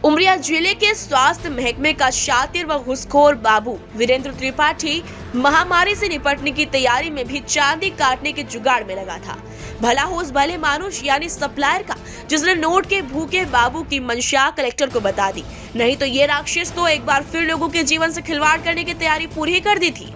उमरिया जिले के स्वास्थ्य महकमे का शातिर व घूसखोर बाबू वीरेंद्र त्रिपाठी महामारी से निपटने की तैयारी में भी चांदी काटने के जुगाड़ में लगा था। भला हो उस भले मानुष यानी सप्लायर का, जिसने नोट के भूखे बाबू की मंशा कलेक्टर को बता दी। नहीं तो ये राक्षस तो एक बार फिर लोगों के जीवन से खिलवाड़ करने की तैयारी पूरी ही कर दी थी।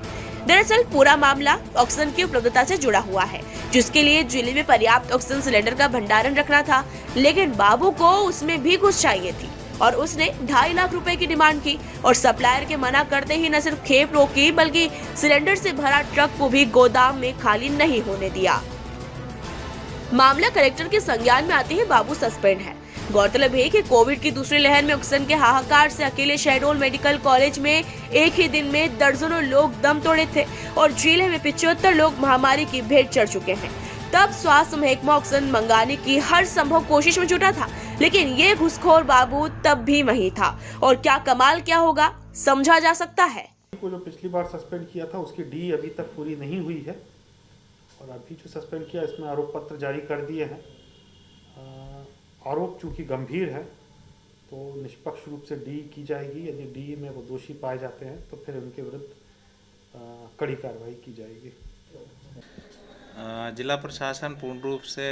दरअसल पूरा मामला ऑक्सीजन की उपलब्धता से जुड़ा हुआ है, जिसके लिए जिले में पर्याप्त ऑक्सीजन सिलेंडर का भंडारण रखना था। लेकिन बाबू को उसमें भी घुस चाहिए थी और उसने 2.5 लाख रुपए की डिमांड की और सप्लायर के मना करते ही न सिर्फ खेप रोकी बल्कि सिलेंडर से भरा ट्रक को भी गोदाम में खाली नहीं होने दिया। मामला कलेक्टर के संज्ञान में आते ही बाबू सस्पेंड है। गौरतलब है कि कोविड की दूसरी लहर में ऑक्सीजन के हाहाकार से अकेले शहडोल मेडिकल कॉलेज में एक ही दिन में दर्जनों लोग दम तोड़े थे और जिले में 75 लोग महामारी की भेंट चढ़ चुके हैं। तब स्वास्थ्य महकमा ऑक्सीजन मंगाने की हर संभव कोशिश में जुटा था, लेकिन ये घुसखोर बाबू तब भी वहीं था। और क्या कमाल क्या होगा समझा जा सकता है। को जो पिछली बार सस्पेंड किया था उसकी डी अभी तक पूरी नहीं हुई है और अभी जो सस्पेंड किया इसमें आरोप पत्र जारी कर दिए हैं। आरोप चूँकि गंभीर है तो निष्पक्ष रूप से डी की जाएगी। यदि डी में वो दोषी पाए जाते हैं तो फिर उनके विरुद्ध कड़ी कार्रवाई की जाएगी। जिला प्रशासन पूर्ण रूप से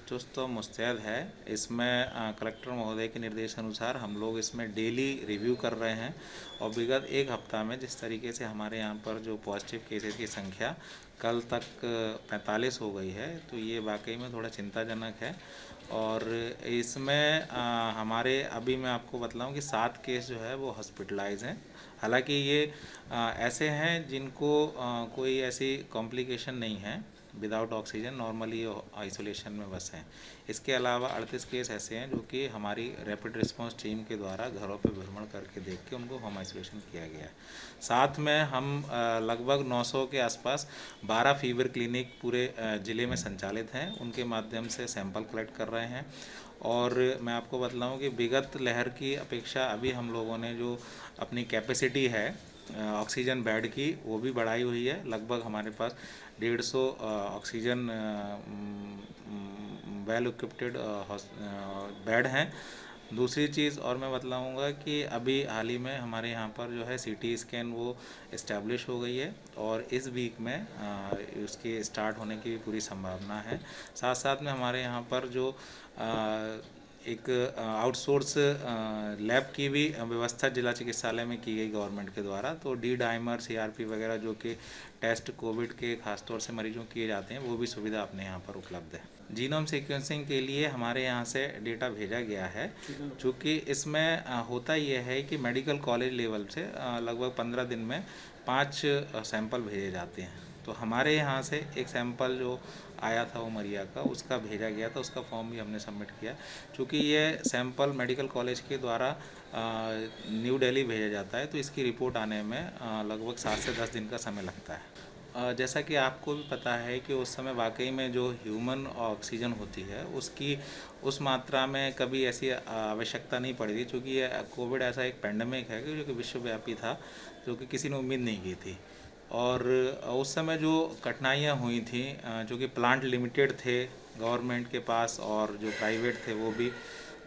चुस्त व मुस्तैद है। इसमें कलेक्टर महोदय के निर्देश अनुसार हम लोग इसमें डेली रिव्यू कर रहे हैं और विगत एक हफ्ता में जिस तरीके से हमारे यहाँ पर जो पॉजिटिव केसेस की संख्या कल तक 45 हो गई है, तो ये वाकई में थोड़ा चिंताजनक है। और इसमें हमारे अभी मैं आपको बतलाऊं कि 7 केस जो है वो हॉस्पिटलाइज हैं। हालांकि ये ऐसे हैं जिनको कोई ऐसी कॉम्प्लिकेशन नहीं है, विदाउट ऑक्सीजन नॉर्मली आइसोलेशन में बस हैं। इसके अलावा 38 केस ऐसे हैं जो कि हमारी रैपिड रिस्पांस टीम के द्वारा घरों पर भ्रमण करके देख के उनको होम आइसोलेशन किया गया है। साथ में हम लगभग 900 के आसपास 12 फीवर क्लिनिक पूरे ज़िले में संचालित हैं, उनके माध्यम से सैंपल कलेक्ट कर रहे हैं। और मैं आपको बतलाऊं कि विगत लहर की अपेक्षा अभी हम लोगों ने जो अपनी कैपेसिटी है ऑक्सीजन बेड की वो भी बढ़ाई हुई है। लगभग हमारे पास 150 ऑक्सीजन वेल इक्विप्ड बेड हैं। दूसरी चीज़ और मैं बतलाऊंगा कि अभी हाल ही में हमारे यहाँ पर जो है सीटी स्कैन वो इस्टेब्लिश हो गई है और इस वीक में उसके स्टार्ट होने की पूरी संभावना है। साथ साथ में हमारे यहाँ पर जो एक आउटसोर्स लैब की भी व्यवस्था जिला चिकित्सालय में की गई गवर्नमेंट के द्वारा। तो डी डाइमर CRP वगैरह जो कि टेस्ट कोविड के खासतौर से मरीजों किए जाते हैं वो भी सुविधा अपने यहाँ पर उपलब्ध है। जीनोम सीक्वेंसिंग के लिए हमारे यहाँ से डेटा भेजा गया है, चूँकि इसमें होता ये है कि मेडिकल कॉलेज लेवल से लगभग 15 दिन में 5 सैंपल भेजे जाते हैं। तो हमारे यहाँ से एक सैंपल जो आया था उमरिया का उसका भेजा गया था, उसका फॉर्म भी हमने सबमिट किया। चूँकि ये सैंपल मेडिकल कॉलेज के द्वारा न्यू दिल्ली भेजा जाता है तो इसकी रिपोर्ट आने में लगभग 7 से 10 दिन का समय लगता है। जैसा कि आपको भी पता है कि उस समय वाकई में जो ह्यूमन ऑक्सीजन होती है उसकी उस मात्रा में कभी ऐसी आवश्यकता नहीं पड़ी थी, क्योंकि ये कोविड ऐसा एक पेंडेमिक है जो कि विश्वव्यापी था, जो कि किसी ने उम्मीद नहीं की थी। और उस समय जो कठिनाइयाँ हुई थी, जो कि प्लांट लिमिटेड थे गवर्नमेंट के पास और जो प्राइवेट थे वो भी,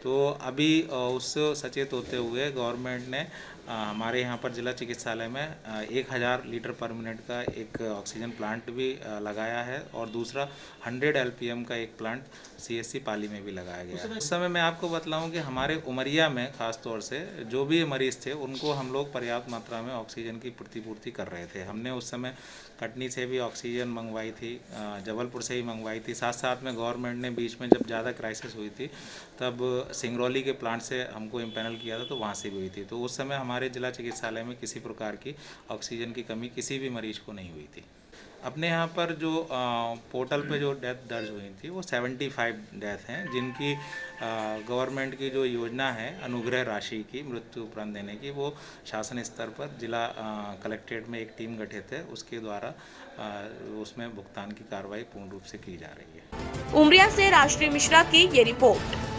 तो अभी उससे सचेत होते हुए गवर्नमेंट ने हमारे यहाँ पर जिला चिकित्सालय में 1000 लीटर पर मिनट का एक ऑक्सीजन प्लांट भी लगाया है और दूसरा 100 LPM का एक प्लांट CSC पाली में भी लगाया गया है। उस समय मैं आपको बतलाऊं कि हमारे उमरिया में ख़ास तौर से जो भी मरीज़ थे उनको हम लोग पर्याप्त मात्रा में ऑक्सीजन की प्रतिपूर्ति कर रहे थे। हमने उस समय कटनी से भी ऑक्सीजन मंगवाई थी, जबलपुर से ही मंगवाई थी। साथ साथ में गवर्नमेंट ने बीच में जब ज़्यादा क्राइसिस हुई थी तब सिंगरौली के प्लांट से हमको इम्पैनल किया था, तो वहाँ से भी हुई थी। तो उस समय हमारे जिला चिकित्सालय में किसी प्रकार की ऑक्सीजन की कमी किसी भी मरीज को नहीं हुई थी। अपने यहाँ पर जो पोर्टल पे जो डेथ दर्ज हुई थी वो 75 डेथ हैं, जिनकी गवर्नमेंट की जो योजना है अनुग्रह राशि की मृत्यु उपरांत देने की, वो शासन स्तर पर जिला कलेक्ट्रेट में एक टीम गठित है, उसके द्वारा उसमें भुगतान की कार्रवाई पूर्ण रूप से की जा रही है। उमरिया से राष्ट्रीय मिश्रा की ये रिपोर्ट।